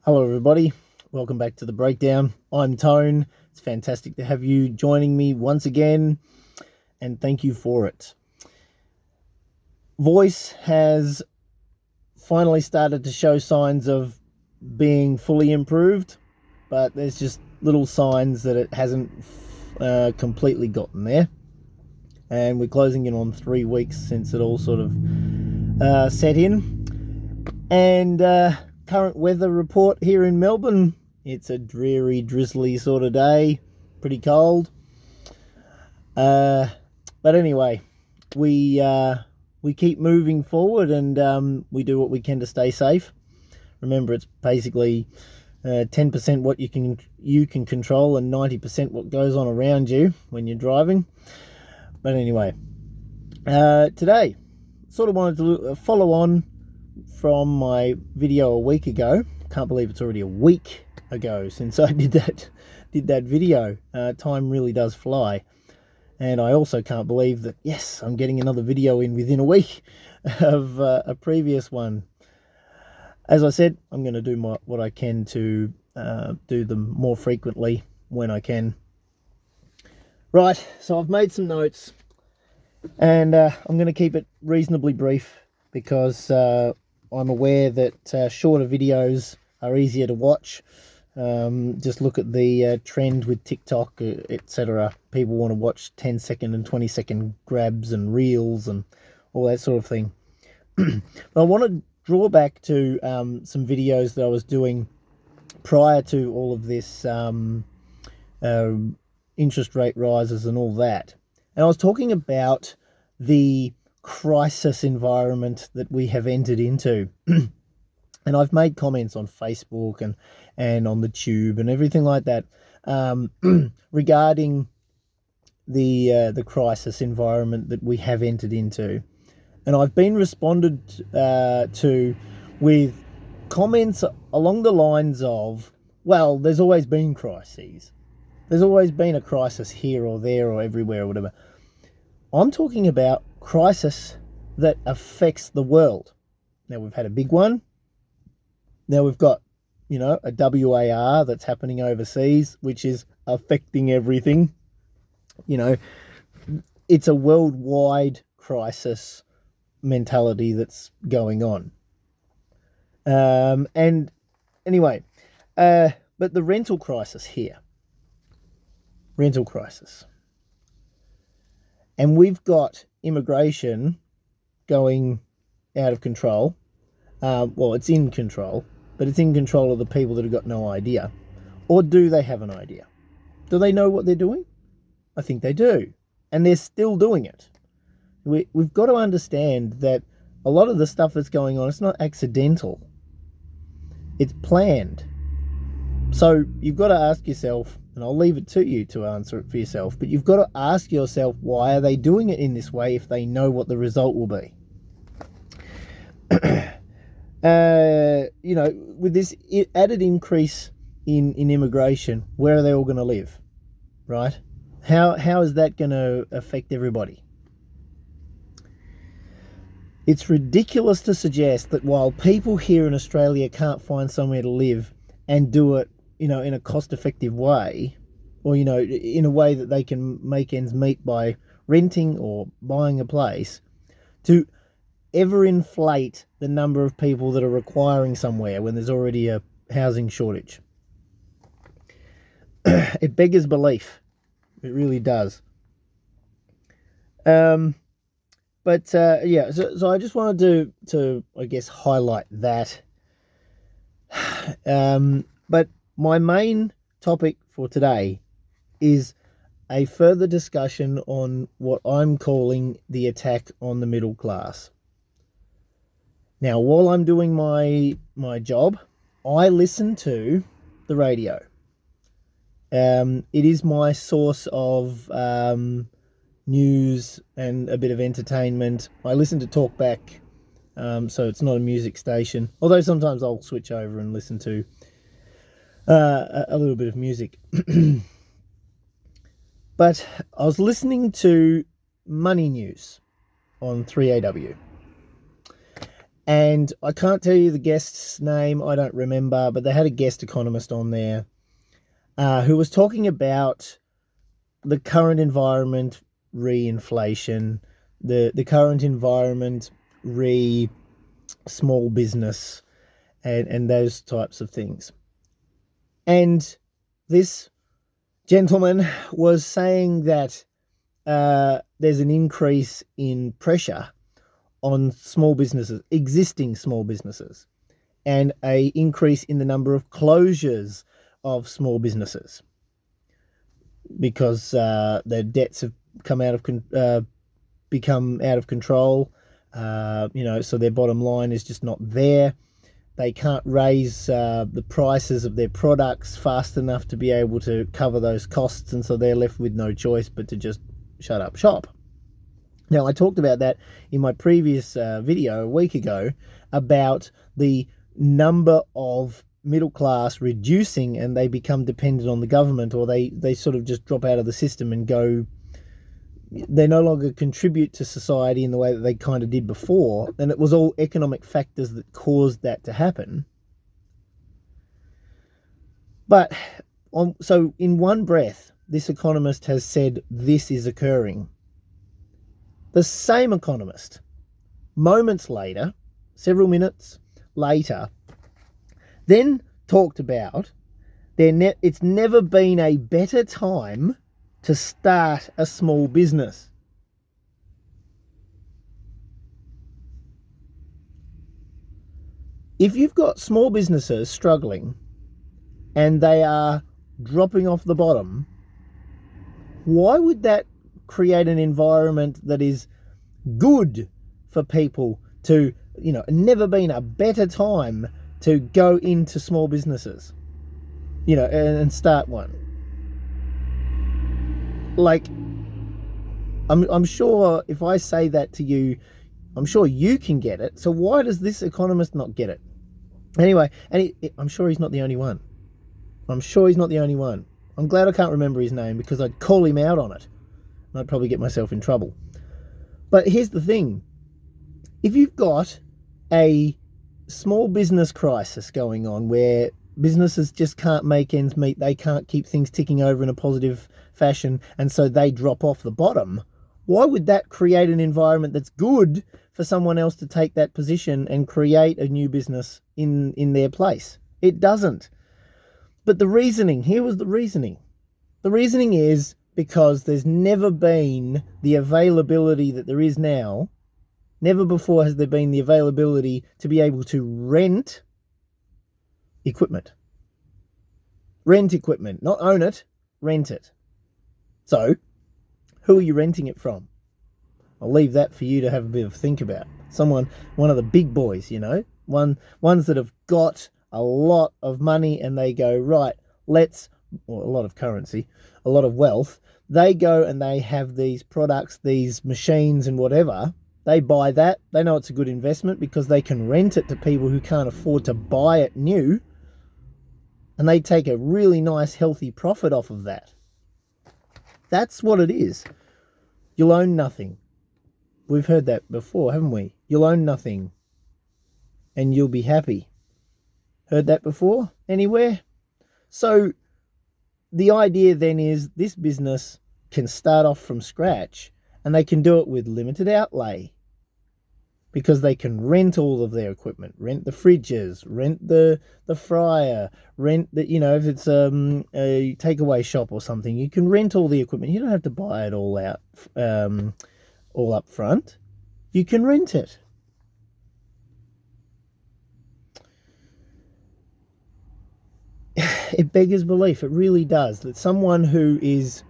Hello everybody, welcome back to The Breakdown. I'm Tone. It's fantastic to have you joining me once again, and thank you for it. Voice has finally started to show signs of being fully improved, but there's just little signs that it hasn't completely gotten there. And we're closing in on 3 weeks since it all sort of set in. And current weather report here in Melbourne, it's a dreary, drizzly sort of day, pretty cold. But anyway, we keep moving forward, and we do what we can to stay safe. Remember, it's basically 10% what you can control and 90% what goes on around you when you're driving. But anyway, today sort of wanted to follow on from my video a week ago. Can't believe it's already a week ago since I did that video. Time really does fly. And I also can't believe that, yes, I'm getting another video in within a week of a previous one. As I said, I'm going to do what I can to do them more frequently when I can. Right, so I've made some notes, and I'm going to keep it reasonably brief because I'm aware that shorter videos are easier to watch. Just look at the trend with TikTok, etc. People want to watch 10-second and 20-second grabs and reels and all that sort of thing. But I want to draw back to some videos that I was doing prior to all of this interest rate rises and all that. And I was talking about the crisis environment that we have entered into. And I've made comments on Facebook and on the tube and everything like that regarding the crisis environment that we have entered into. And I've been responded to with comments along the lines of, well, there's always been crises. There's always been a crisis here or there or everywhere or whatever. I'm talking about crisis that affects the world. Now, we've had a big one. Now we've got, a WAR that's happening overseas, which is affecting everything. It's a worldwide crisis mentality that's going on. And anyway, but the rental crisis here. Rental crisis. And we've got immigration going out of control. Well, it's in control, but it's in control of the people that have got no idea. Or do they have an idea? Do they know what they're doing? I think they do. And they're still doing it. We've got to understand that a lot of the stuff that's going on, it's not accidental. It's planned. So you've got to ask yourself, and I'll leave it to you to answer it for yourself, but you've got to ask yourself, why are they doing it in this way if they know what the result will be? With this added increase in immigration, where are they all going to live, right? How is that going to affect everybody? It's ridiculous to suggest that while people here in Australia can't find somewhere to live and do it, in a cost-effective way, or, in a way that they can make ends meet by renting or buying a place, to ever inflate the number of people that are requiring somewhere when there's already a housing shortage. It beggars belief. It really does. So I just wanted to I guess highlight that. But my main topic for today is a further discussion on what I'm calling the attack on the middle class. Now, while I'm doing my job, I listen to the radio. It is my source of news and a bit of entertainment. I listen to Talkback, so it's not a music station, although sometimes I'll switch over and listen to a little bit of music. But I was listening to Money News on 3AW. And I can't tell you the guest's name, I don't remember, but they had a guest economist on there who was talking about the current environment re-inflation, the current environment small business, and those types of things. And this gentleman was saying that there's an increase in pressure on small businesses, existing small businesses, and a increase in the number of closures of small businesses because their debts have become out of control. So their bottom line is just not there. They can't raise the prices of their products fast enough to be able to cover those costs, and so they're left with no choice but to just shut up shop. Now, I talked about that in my previous video a week ago about the number of middle class reducing, and they become dependent on the government, or they sort of just drop out of the system and go. They no longer contribute to society in the way that they kind of did before, and it was all economic factors that caused that to happen. But so in one breath, this economist has said this is occurring. The same economist, moments later, several minutes later, then talked about it's never been a better time to start a small business. If you've got small businesses struggling and they are dropping off the bottom, why would that create an environment that is good for people to, never been a better time to go into small businesses, and start one? Like, I'm sure if I say that to you, I'm sure you can get it. So why does this economist not get it? Anyway, and I'm sure he's not the only one. I'm glad I can't remember his name, because I'd call him out on it and I'd probably get myself in trouble. But here's the thing. If you've got a small business crisis going on where businesses just can't make ends meet, they can't keep things ticking over in a positive fashion, and so they drop off the bottom, why would that create an environment that's good for someone else to take that position and create a new business in their place? It doesn't. But here was the reasoning. The reasoning is because there's never been the availability that there is now. Never before has there been the availability to be able to rent equipment. Rent equipment, not own it, rent it. So, who are you renting it from? I'll leave that for you to have a bit of a think about. One of the big boys, ones that have got a lot of money and they go, right, or a lot of currency, a lot of wealth. They go and they have these products, these machines and whatever. They buy that. They know it's a good investment because they can rent it to people who can't afford to buy it new. And they take a really nice, healthy profit off of that. That's what it is. You'll own nothing. We've heard that before, haven't we? You'll own nothing and you'll be happy. Heard that before? Anywhere? So the idea then is this business can start off from scratch, and they can do it with limited outlay because they can rent all of their equipment, rent the fridges, rent the fryer, rent the, if it's a takeaway shop or something, you can rent all the equipment. You don't have to buy it all out, all up front. You can rent it. It beggars belief, it really does, that someone who is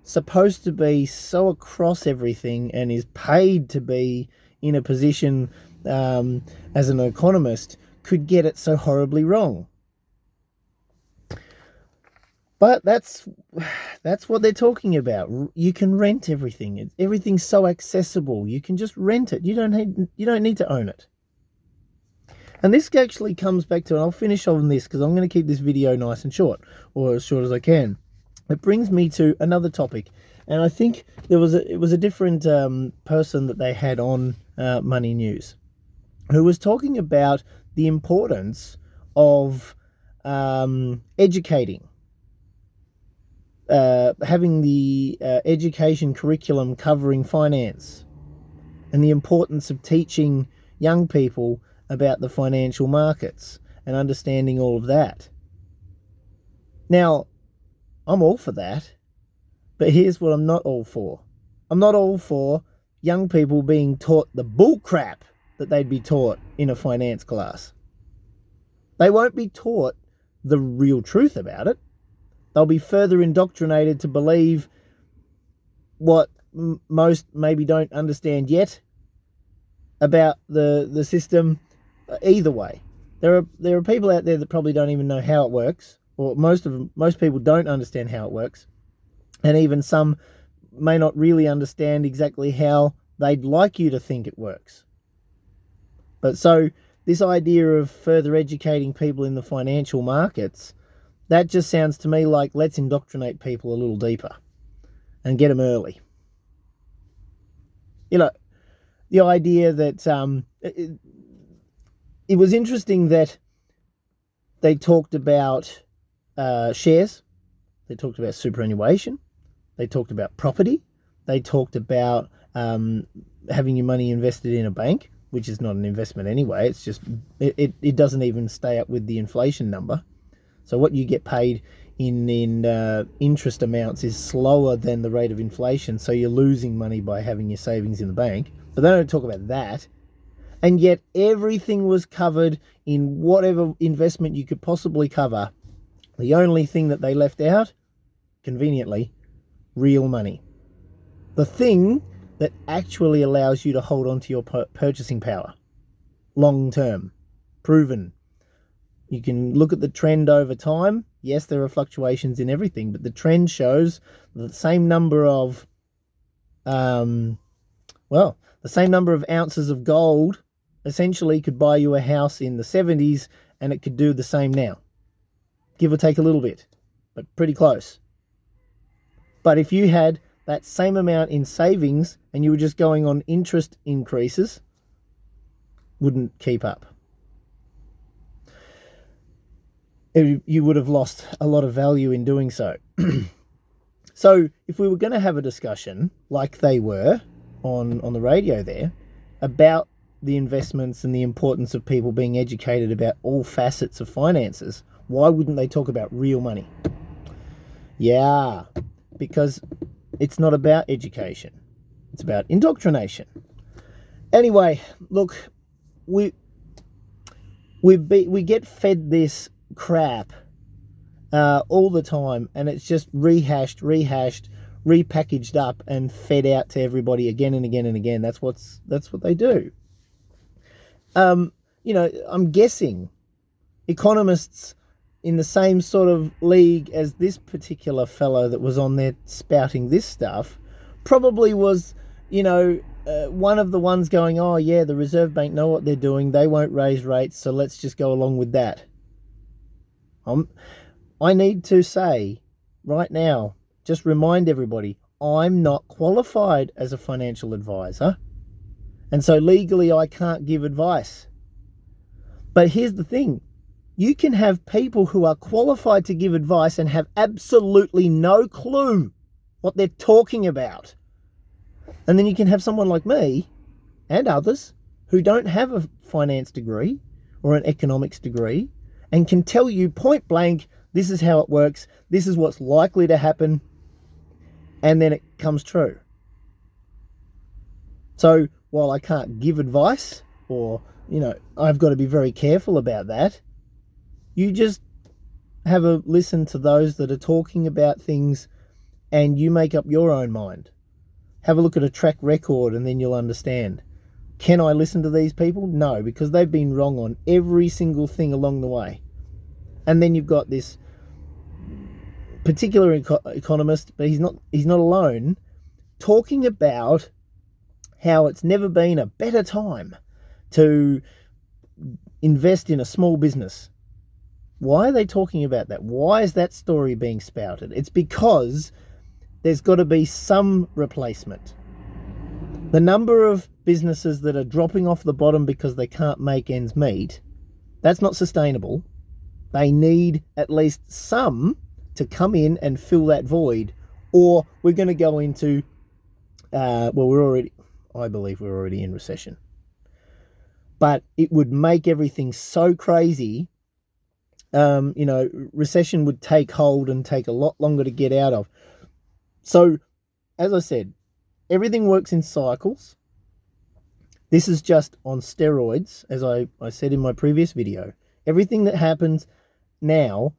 supposed to be so across everything and is paid to be in a position as an economist could get it so horribly wrong. But that's what they're talking about. You can rent everything. Everything's so accessible. You can just rent it. You don't need to own it. And this actually comes back to, and I'll finish on this because I'm going to keep this video nice and short, or as short as I can. It brings me to another topic, and I think it was a different person that they had on Money News. who was talking about the importance of educating, having the education curriculum covering finance, and the importance of teaching young people about the financial markets and understanding all of that. Now, I'm all for that, but here's what I'm not all for. I'm not all for young people being taught the bull crap that they'd be taught in a finance class. They won't be taught the real truth about it. They'll be further indoctrinated to believe what most maybe don't understand yet about the system. Either way, there are people out there that probably don't even know how it works, or most people don't understand how it works, and even some may not really understand exactly how they'd like you to think it works. But so this idea of further educating people in the financial markets, that just sounds to me like, let's indoctrinate people a little deeper and get them early. You know, the idea that it was interesting that they talked about shares, they talked about superannuation, they talked about property, they talked about having your money invested in a bank, which is not an investment anyway. It's just, it doesn't even stay up with the inflation number. So what you get paid in interest amounts is slower than the rate of inflation. So you're losing money by having your savings in the bank. But they don't talk about that. And yet everything was covered in whatever investment you could possibly cover. The only thing that they left out, conveniently, real money. The thing that actually allows you to hold on to your purchasing power. Long term. Proven. You can look at the trend over time. Yes, there are fluctuations in everything, but the trend shows the same number of, the same number of ounces of gold essentially could buy you a house in the 70s, and it could do the same now. Give or take a little bit, but pretty close. But if you had that same amount in savings and you were just going on interest increases, wouldn't keep up. You would have lost a lot of value in doing so. So if we were going to have a discussion like they were on the radio there about the investments and the importance of people being educated about all facets of finances, why wouldn't they talk about real money? Yeah, because it's not about education. It's about indoctrination. Anyway, look, we get fed this crap all the time, and it's just rehashed, repackaged up and fed out to everybody again and again and again. That's what they do. I'm guessing economists in the same sort of league as this particular fellow that was on there spouting this stuff probably was, one of the ones going, oh yeah, the Reserve Bank know what they're doing, they won't raise rates, so let's just go along with that. I need to say right now, just remind everybody, I'm not qualified as a financial advisor, and so legally I can't give advice. But here's the thing, you can have people who are qualified to give advice and have absolutely no clue what they're talking about. And then you can have someone like me and others who don't have a finance degree or an economics degree and can tell you point blank, this is how it works, this is what's likely to happen, and then it comes true. So while I can't give advice, or, I've got to be very careful about that, you just have a listen to those that are talking about things and you make up your own mind. Have a look at a track record and then you'll understand. Can I listen to these people? No, because they've been wrong on every single thing along the way. And then you've got this particular economist, but he's not alone, talking about how it's never been a better time to invest in a small business. Why are they talking about that? Why is that story being spouted? It's because there's got to be some replacement. The number of businesses that are dropping off the bottom because they can't make ends meet, that's not sustainable. They need at least some to come in and fill that void, or we're going to go into, I believe we're already in recession. But it would make everything so crazy. Recession would take hold and take a lot longer to get out of. So, as I said, everything works in cycles. This is just on steroids, as I said in my previous video. Everything that happens now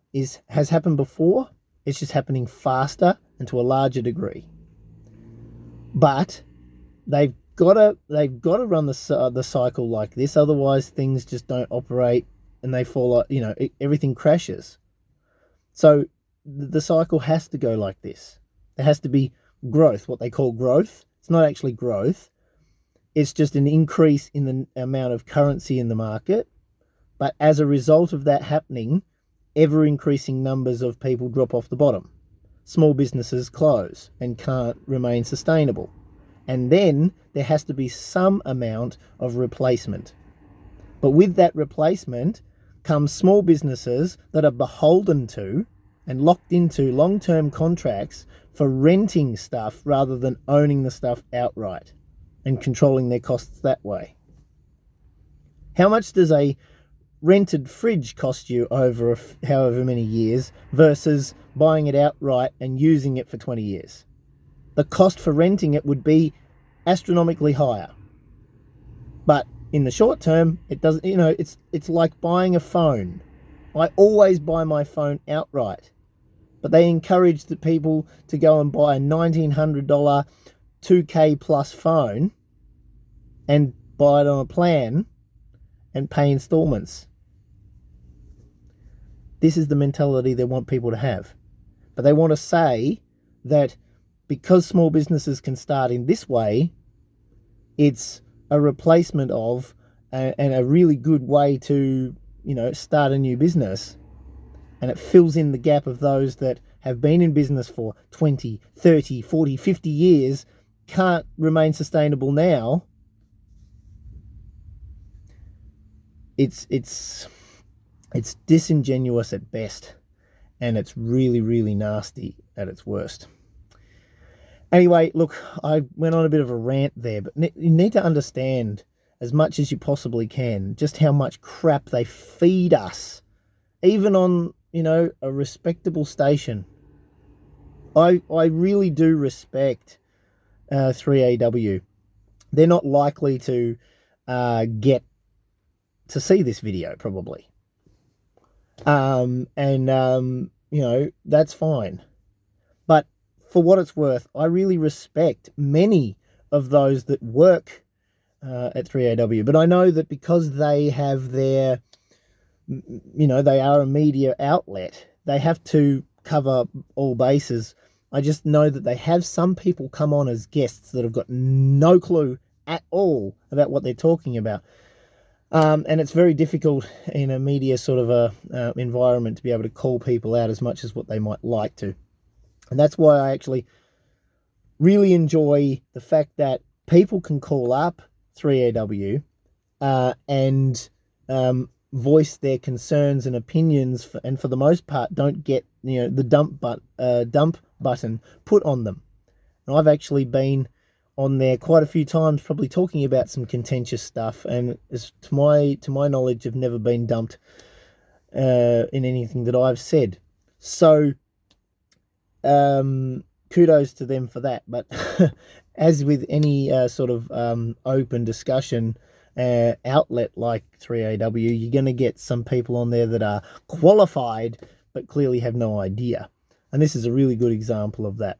has happened before. It's just happening faster and to a larger degree. But they've got to run the cycle like this, otherwise things just don't operate and they fall like, everything crashes. So the cycle has to go like this. There has to be growth, what they call growth. It's not actually growth. It's just an increase in the amount of currency in the market. But as a result of that happening, ever increasing numbers of people drop off the bottom. Small businesses close and can't remain sustainable. And then there has to be some amount of replacement. But with that replacement comes small businesses that are beholden to and locked into long-term contracts for renting stuff rather than owning the stuff outright and controlling their costs that way. How much does a rented fridge cost you over however many years versus buying it outright and using it for 20 years? The cost for renting it would be astronomically higher. But in the short term, it doesn't, it's like buying a phone. I always buy my phone outright. But they encourage the people to go and buy a $1,900 2K plus phone and buy it on a plan and pay installments. This is the mentality they want people to have. But they want to say that because small businesses can start in this way, it's a replacement of and a really good way to, start a new business. And it fills in the gap of those that have been in business for 20, 30, 40, 50 years, can't remain sustainable now. It's disingenuous at best, and it's really, really nasty at its worst. Anyway, look, I went on a bit of a rant there, but you need to understand as much as you possibly can just how much crap they feed us, even on, a respectable station. I really do respect 3AW. They're not likely to get to see this video, probably. That's fine. But for what it's worth, I really respect many of those that work at 3AW. But I know that because they have their, they are a media outlet, they have to cover all bases. I just know that they have some people come on as guests that have got no clue at all about what they're talking about. And it's very difficult in a media sort of a environment to be able to call people out as much as what they might like to. And that's why I actually really enjoy the fact that people can call up 3AW and voice their concerns and opinions, and for the most part don't get the dump button put on them. And I've actually been on there quite a few times, probably talking about some contentious stuff, and to my knowledge, have never been dumped in anything that I've said. So kudos to them for that. But as with any sort of open discussion outlet like 3AW, you're going to get some people on there that are qualified but clearly have no idea. And this is a really good example of that.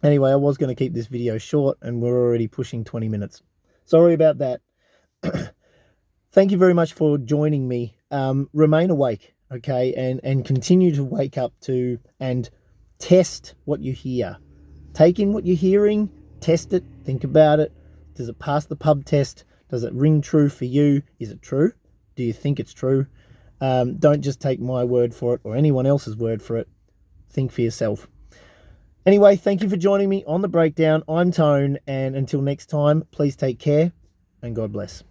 Anyway, I was going to keep this video short, and we're already pushing 20 minutes. Sorry about that. Thank you very much for joining me. Remain awake, okay, and continue to wake up to and test what you hear. Take in what you're hearing, test it, think about it. Does it pass the pub test? Does it ring true for you? Is it true? Do you think it's true? Don't just take my word for it or anyone else's word for it. Think for yourself. Anyway, thank you for joining me on the breakdown. I'm Tone, and until next time, please take care and God bless.